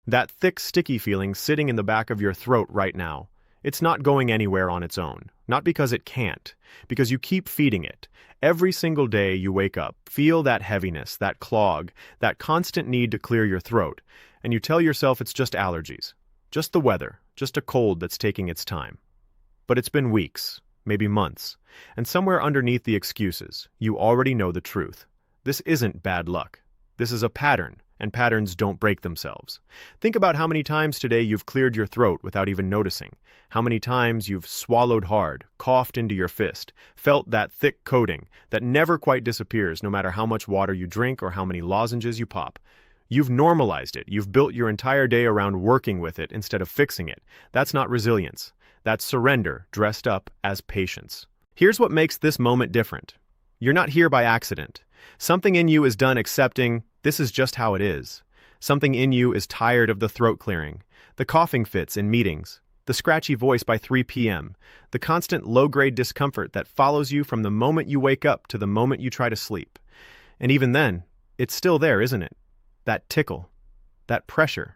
That thick, sticky feeling sitting in the back of your throat right now. It's not going anywhere on its own. Not because it can't, because you keep feeding it. Every single day you wake up, feel that heaviness, that clog, that constant need to clear your throat, and you tell yourself it's just allergies, just the weather, just a cold that's taking its time. But it's been weeks, maybe months, and somewhere underneath the excuses, you already know the truth. This isn't bad luck. This is a pattern, and patterns don't break themselves. Think about how many times today you've cleared your throat without even noticing. How many times you've swallowed hard, coughed into your fist, felt that thick coating that never quite disappears no matter how much water you drink or how many lozenges you pop. You've normalized it. You've built your entire day around working with it instead of fixing it. That's not resilience. That's surrender dressed up as patience. Here's what makes this moment different. You're not here by accident. Something in you is done accepting this is just how it is. Something in you is tired of the throat clearing, the coughing fits in meetings, the scratchy voice by 3 p.m., the constant low-grade discomfort that follows you from the moment you wake up to the moment you try to sleep. And even then, it's still there, isn't it? That tickle, that pressure,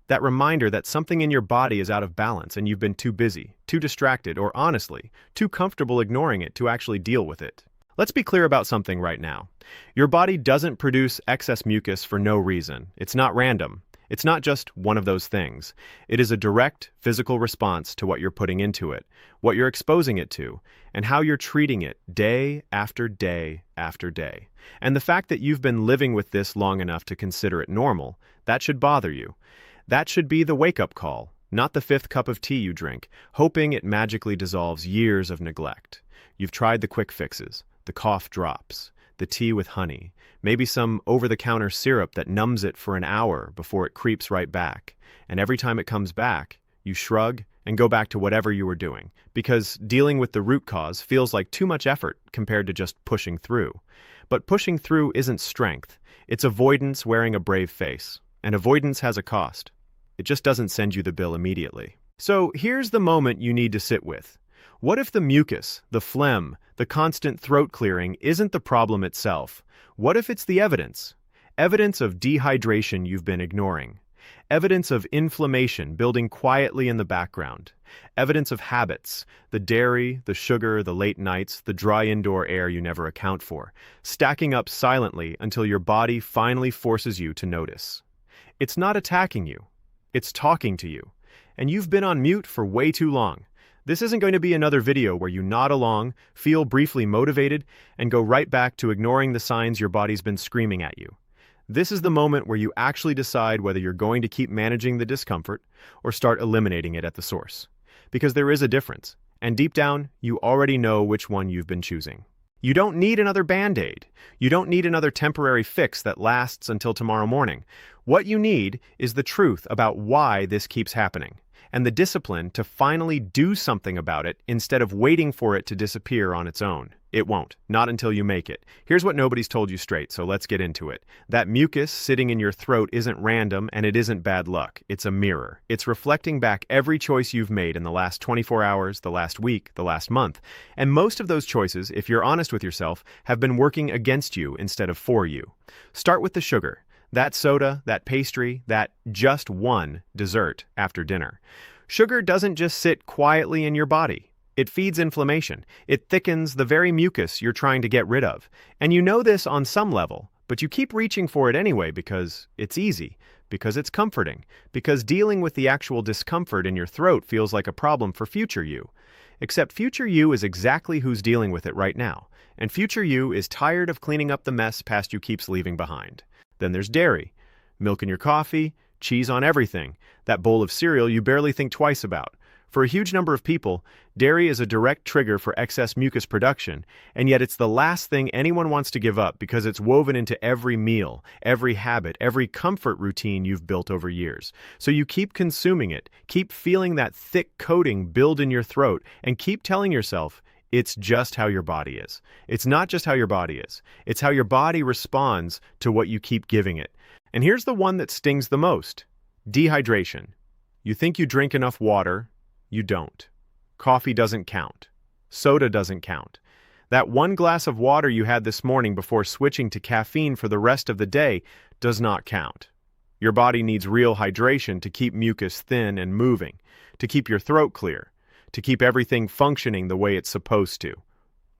that reminder that something in your body is out of balance and you've been too busy, too distracted, or honestly, too comfortable ignoring it to actually deal with it. Let's be clear about something right now. Your body doesn't produce excess mucus for no reason. It's not random. It's not just one of those things. It is a direct physical response to what you're putting into it, what you're exposing it to, and how you're treating it day after day after day. And the fact that you've been living with this long enough to consider it normal, that should bother you. That should be the wake-up call, not the 5th cup of tea you drink, hoping it magically dissolves years of neglect. You've tried the quick fixes, the cough drops, the tea with honey, maybe some over-the-counter syrup that numbs it for an hour before it creeps right back. And every time it comes back, you shrug and go back to whatever you were doing, because dealing with the root cause feels like too much effort compared to just pushing through. But pushing through isn't strength. It's avoidance wearing a brave face. And avoidance has a cost. It just doesn't send you the bill immediately. So here's the moment you need to sit with. What if the mucus, the phlegm, the constant throat clearing isn't the problem itself? What if it's the evidence? Evidence of dehydration you've been ignoring. Evidence of inflammation building quietly in the background. Evidence of habits, the dairy, the sugar, the late nights, the dry indoor air you never account for, stacking up silently until your body finally forces you to notice. It's not attacking you. It's talking to you. And you've been on mute for way too long. This isn't going to be another video where you nod along, feel briefly motivated, and go right back to ignoring the signs your body's been screaming at you. This is the moment where you actually decide whether you're going to keep managing the discomfort or start eliminating it at the source. Because there is a difference, and deep down, you already know which one you've been choosing. You don't need another Band-Aid. You don't need another temporary fix that lasts until tomorrow morning. What you need is the truth about why this keeps happening, and the discipline to finally do something about it instead of waiting for it to disappear on its own. It won't. Not until you make it. Here's what nobody's told you straight, so let's get into it. That mucus sitting in your throat isn't random, and it isn't bad luck. It's a mirror. It's reflecting back every choice you've made in the last 24 hours, the last week, the last month. And most of those choices, if you're honest with yourself, have been working against you instead of for you. Start with the sugar. That soda, that pastry, that just one dessert after dinner. Sugar doesn't just sit quietly in your body. It feeds inflammation. It thickens the very mucus you're trying to get rid of. And you know this on some level, but you keep reaching for it anyway because it's easy, because it's comforting, because dealing with the actual discomfort in your throat feels like a problem for future you. Except future you is exactly who's dealing with it right now. And future you is tired of cleaning up the mess past you keeps leaving behind. Then there's dairy. Milk in your coffee, cheese on everything, that bowl of cereal you barely think twice about. For a huge number of people, dairy is a direct trigger for excess mucus production, and yet it's the last thing anyone wants to give up because it's woven into every meal, every habit, every comfort routine you've built over years. So you keep consuming it, keep feeling that thick coating build in your throat, and keep telling yourself, it's just how your body is. It's not just how your body is. It's how your body responds to what you keep giving it. And here's the one that stings the most. Dehydration. You think you drink enough water. You don't. Coffee doesn't count. Soda doesn't count. That one glass of water you had this morning before switching to caffeine for the rest of the day does not count. Your body needs real hydration to keep mucus thin and moving, to keep your throat clear, to keep everything functioning the way it's supposed to.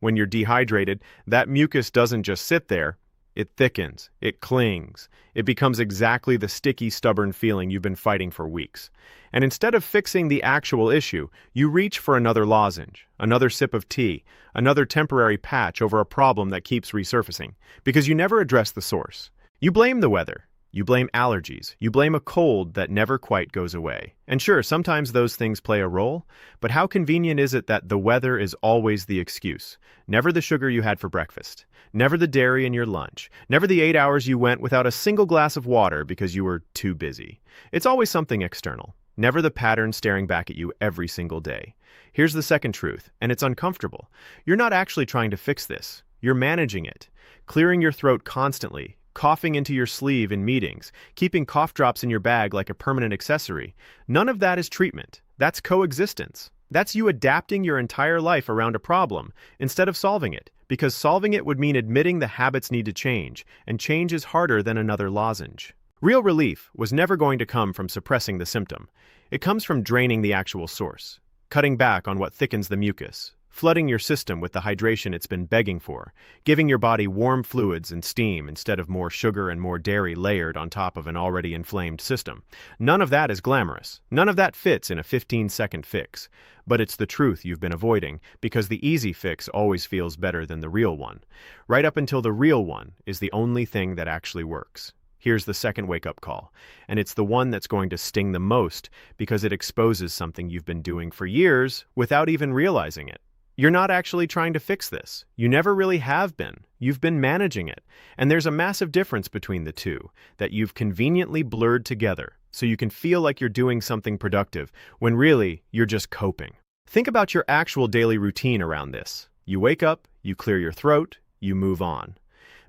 When you're dehydrated, that mucus doesn't just sit there. It thickens, it clings, it becomes exactly the sticky, stubborn feeling you've been fighting for weeks. And instead of fixing the actual issue, you reach for another lozenge, another sip of tea, another temporary patch over a problem that keeps resurfacing, because you never address the source. You blame the weather. You blame allergies. You blame a cold that never quite goes away. And sure, sometimes those things play a role, but how convenient is it that the weather is always the excuse? Never the sugar you had for breakfast. Never the dairy in your lunch. Never the 8 hours you went without a single glass of water because you were too busy. It's always something external. Never the pattern staring back at you every single day. Here's the second truth, and it's uncomfortable. You're not actually trying to fix this. You're managing it. Clearing your throat constantly, coughing into your sleeve in meetings, keeping cough drops in your bag like a permanent accessory. None of that is treatment. That's coexistence. That's you adapting your entire life around a problem instead of solving it, because solving it would mean admitting the habits need to change, and change is harder than another lozenge. Real relief was never going to come from suppressing the symptom. It comes from draining the actual source, cutting back on what thickens the mucus, flooding your system with the hydration it's been begging for, giving your body warm fluids and steam instead of more sugar and more dairy layered on top of an already inflamed system. None of that is glamorous. None of that fits in a 15-second fix. But it's the truth you've been avoiding, because the easy fix always feels better than the real one. Right up until the real one is the only thing that actually works. Here's the second wake-up call, and it's the one that's going to sting the most because it exposes something you've been doing for years without even realizing it. You're not actually trying to fix this. You never really have been. You've been managing it. And there's a massive difference between the two that you've conveniently blurred together so you can feel like you're doing something productive when really you're just coping. Think about your actual daily routine around this. You wake up, you clear your throat, you move on.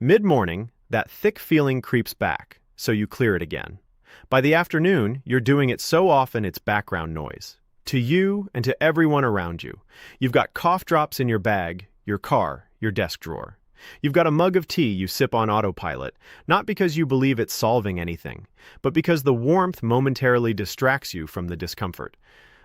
Mid-morning, that thick feeling creeps back, so you clear it again. By the afternoon, you're doing it so often it's background noise. To you and to everyone around you. You've got cough drops in your bag, your car, your desk drawer. You've got a mug of tea you sip on autopilot, not because you believe it's solving anything, but because the warmth momentarily distracts you from the discomfort.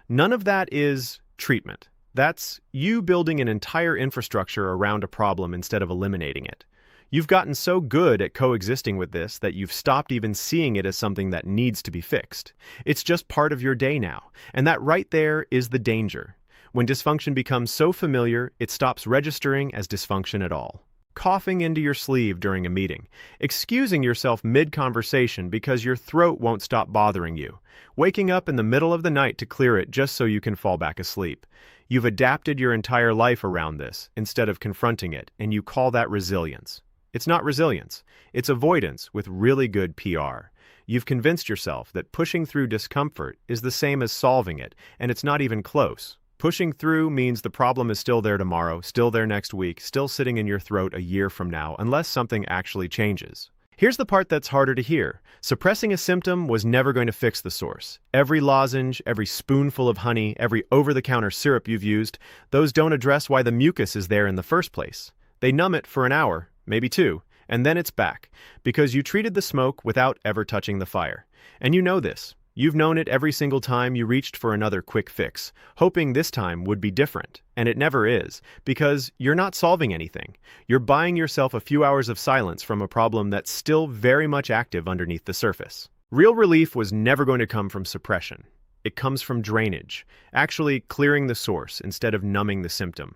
None of that is treatment. That's you building an entire infrastructure around a problem instead of eliminating it. You've gotten so good at coexisting with this that you've stopped even seeing it as something that needs to be fixed. It's just part of your day now, and that right there is the danger. When dysfunction becomes so familiar, it stops registering as dysfunction at all. Coughing into your sleeve during a meeting, excusing yourself mid-conversation because your throat won't stop bothering you, waking up in the middle of the night to clear it just so you can fall back asleep. You've adapted your entire life around this instead of confronting it, and you call that resilience. It's not resilience. It's avoidance with really good PR. You've convinced yourself that pushing through discomfort is the same as solving it, and it's not even close. Pushing through means the problem is still there tomorrow, still there next week, still sitting in your throat a year from now, unless something actually changes. Here's the part that's harder to hear. Suppressing a symptom was never going to fix the source. Every lozenge, every spoonful of honey, every over-the-counter syrup you've used, those don't address why the mucus is there in the first place. They numb it for an hour, maybe 2, and then it's back, because you treated the smoke without ever touching the fire. And you know this. You've known it every single time you reached for another quick fix, hoping this time would be different, and it never is, because you're not solving anything. You're buying yourself a few hours of silence from a problem that's still very much active underneath the surface. Real relief was never going to come from suppression. It comes from drainage, actually clearing the source instead of numbing the symptom.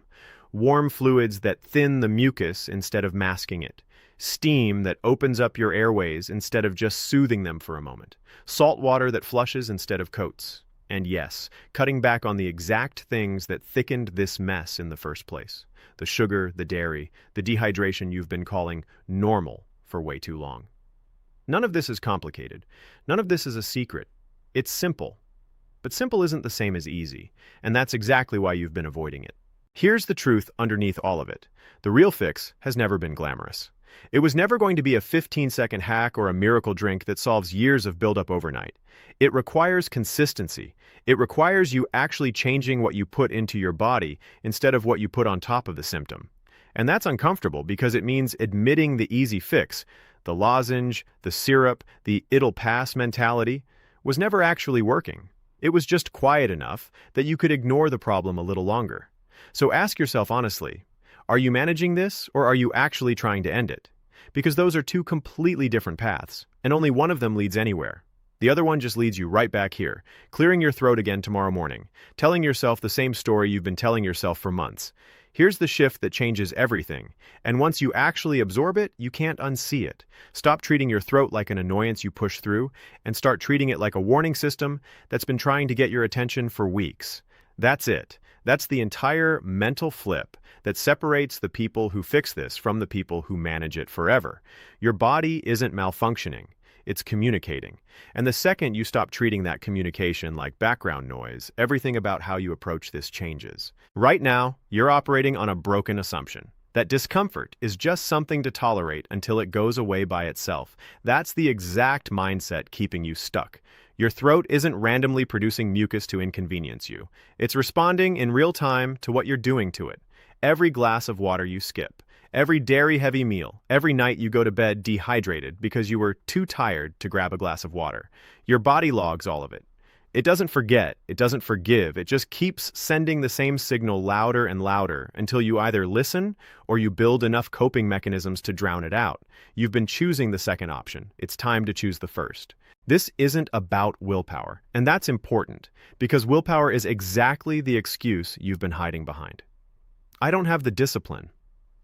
Warm fluids that thin the mucus instead of masking it. Steam that opens up your airways instead of just soothing them for a moment. Salt water that flushes instead of coats. And yes, cutting back on the exact things that thickened this mess in the first place. The sugar, the dairy, the dehydration you've been calling normal for way too long. None of this is complicated. None of this is a secret. It's simple. But simple isn't the same as easy, and that's exactly why you've been avoiding it. Here's the truth underneath all of it. The real fix has never been glamorous. It was never going to be a 15-second hack or a miracle drink that solves years of buildup overnight. It requires consistency. It requires you actually changing what you put into your body instead of what you put on top of the symptom. And that's uncomfortable because it means admitting the easy fix, the lozenge, the syrup, the it'll pass mentality, was never actually working. It was just quiet enough that you could ignore the problem a little longer. So ask yourself honestly, are you managing this or are you actually trying to end it? Because those are two completely different paths, and only one of them leads anywhere. The other one just leads you right back here, clearing your throat again tomorrow morning, telling yourself the same story you've been telling yourself for months. Here's the shift that changes everything, and once you actually absorb it, you can't unsee it. Stop treating your throat like an annoyance you push through, and start treating it like a warning system that's been trying to get your attention for weeks. That's it. That's the entire mental flip that separates the people who fix this from the people who manage it forever. Your body isn't malfunctioning. It's communicating. And the second you stop treating that communication like background noise, everything about how you approach this changes. Right now, you're operating on a broken assumption that discomfort is just something to tolerate until it goes away by itself. That's the exact mindset keeping you stuck. Your throat isn't randomly producing mucus to inconvenience you. It's responding in real time to what you're doing to it. Every glass of water you skip, every dairy-heavy meal, every night you go to bed dehydrated because you were too tired to grab a glass of water. Your body logs all of it. It doesn't forget, it doesn't forgive, it just keeps sending the same signal louder and louder until you either listen or you build enough coping mechanisms to drown it out. You've been choosing the second option. It's time to choose the first. This isn't about willpower, and that's important because willpower is exactly the excuse you've been hiding behind. I don't have the discipline.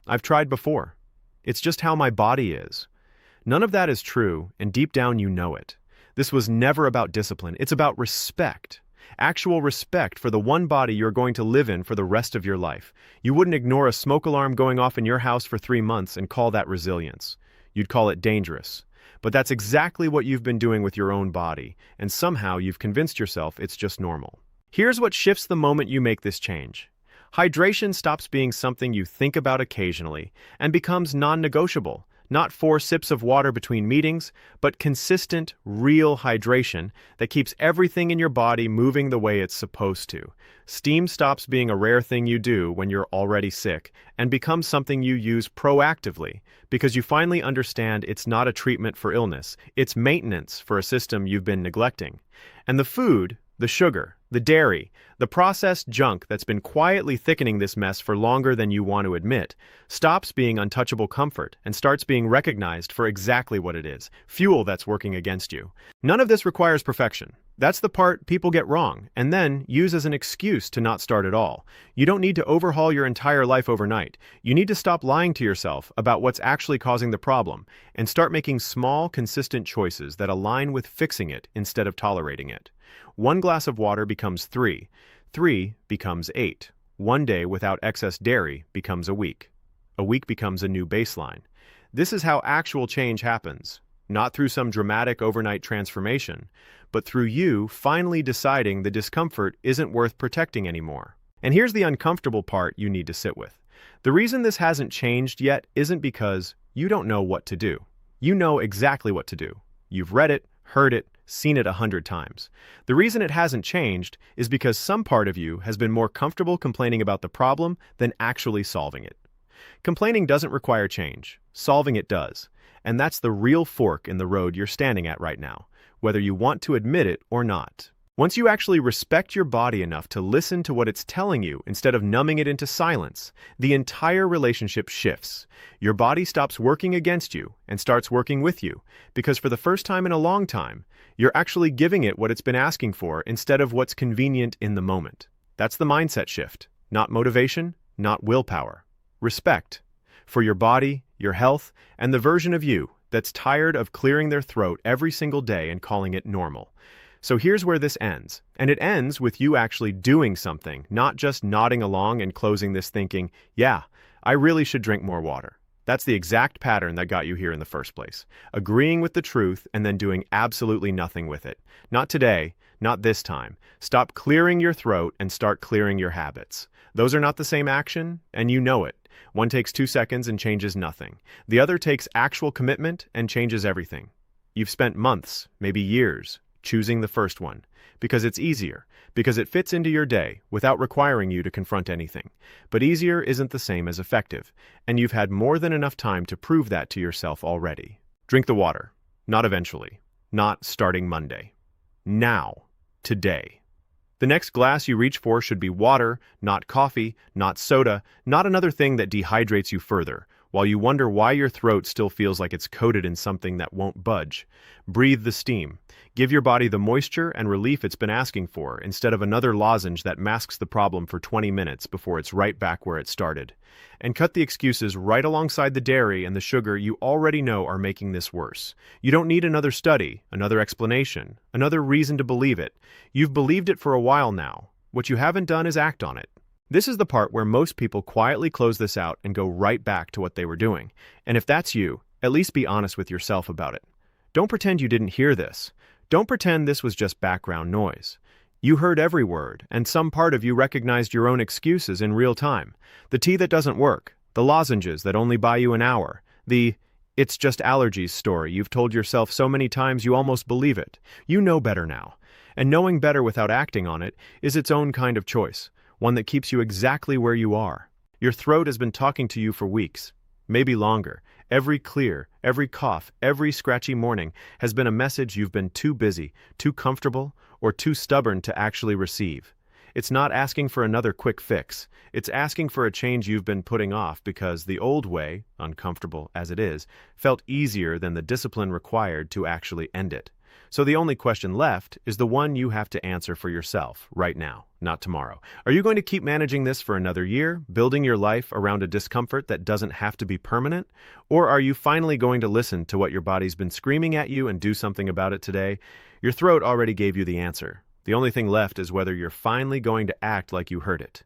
I've tried before. It's just how my body is. None of that is true, and deep down you know it. This was never about discipline. It's about respect. Actual respect for the one body you're going to live in for the rest of your life. You wouldn't ignore a smoke alarm going off in your house for 3 months and call that resilience. You'd call it dangerous. But that's exactly what you've been doing with your own body, and somehow you've convinced yourself it's just normal. Here's what shifts the moment you make this change. Hydration stops being something you think about occasionally and becomes non-negotiable. Not 4 sips of water between meetings, but consistent, real hydration that keeps everything in your body moving the way it's supposed to. Steam stops being a rare thing you do when you're already sick and becomes something you use proactively because you finally understand it's not a treatment for illness, it's maintenance for a system you've been neglecting. And the food, the sugar, the dairy, the processed junk that's been quietly thickening this mess for longer than you want to admit, stops being untouchable comfort and starts being recognized for exactly what it is, fuel that's working against you. None of this requires perfection. That's the part people get wrong, and then use as an excuse to not start at all. You don't need to overhaul your entire life overnight. You need to stop lying to yourself about what's actually causing the problem, and start making small, consistent choices that align with fixing it instead of tolerating it. 1 glass of water becomes 3. 3 becomes 8. 1 day without excess dairy becomes a week. A week becomes a new baseline. This is how actual change happens. Not through some dramatic overnight transformation, but through you finally deciding the discomfort isn't worth protecting anymore. And here's the uncomfortable part you need to sit with. The reason this hasn't changed yet isn't because you don't know what to do. You know exactly what to do. You've read it, heard it, seen it 100 times. The reason it hasn't changed is because some part of you has been more comfortable complaining about the problem than actually solving it. Complaining doesn't require change. Solving it does. And that's the real fork in the road you're standing at right now, whether you want to admit it or not. Once you actually respect your body enough to listen to what it's telling you instead of numbing it into silence, the entire relationship shifts. Your body stops working against you and starts working with you, because for the first time in a long time, you're actually giving it what it's been asking for instead of what's convenient in the moment. That's the mindset shift. Not motivation, not willpower. Respect. For your body, your health, and the version of you that's tired of clearing their throat every single day and calling it normal. So here's where this ends. And it ends with you actually doing something, not just nodding along and closing this thinking, yeah, I really should drink more water. That's the exact pattern that got you here in the first place. Agreeing with the truth and then doing absolutely nothing with it. Not today, not this time. Stop clearing your throat and start clearing your habits. Those are not the same action, and you know it. One takes 2 seconds and changes nothing. The other takes actual commitment and changes everything. You've spent months, maybe years, choosing the first one, because it's easier, because it fits into your day without requiring you to confront anything. But easier isn't the same as effective, and you've had more than enough time to prove that to yourself already. Drink the water. Not eventually. Not starting Monday. Now. Today. The next glass you reach for should be water, not coffee, not soda, not another thing that dehydrates you further, while you wonder why your throat still feels like it's coated in something that won't budge. Breathe the steam. Give your body the moisture and relief it's been asking for, instead of another lozenge that masks the problem for 20 minutes before it's right back where it started. And cut the excuses right alongside the dairy and the sugar you already know are making this worse. You don't need another study, another explanation, another reason to believe it. You've believed it for a while now. What you haven't done is act on it. This is the part where most people quietly close this out and go right back to what they were doing. And if that's you, at least be honest with yourself about it. Don't pretend you didn't hear this. Don't pretend this was just background noise. You heard every word, and some part of you recognized your own excuses in real time. The tea that doesn't work, the lozenges that only buy you an hour, the "it's just allergies" story you've told yourself so many times you almost believe it. You know better now. And knowing better without acting on it is its own kind of choice, one that keeps you exactly where you are. Your throat has been talking to you for weeks, maybe longer. Every clear, every cough, every scratchy morning has been a message you've been too busy, too comfortable, or too stubborn to actually receive. It's not asking for another quick fix. It's asking for a change you've been putting off because the old way, uncomfortable as it is, felt easier than the discipline required to actually end it. So the only question left is the one you have to answer for yourself right now, not tomorrow. Are you going to keep managing this for another year, building your life around a discomfort that doesn't have to be permanent? Or are you finally going to listen to what your body's been screaming at you and do something about it today? Your throat already gave you the answer. The only thing left is whether you're finally going to act like you heard it.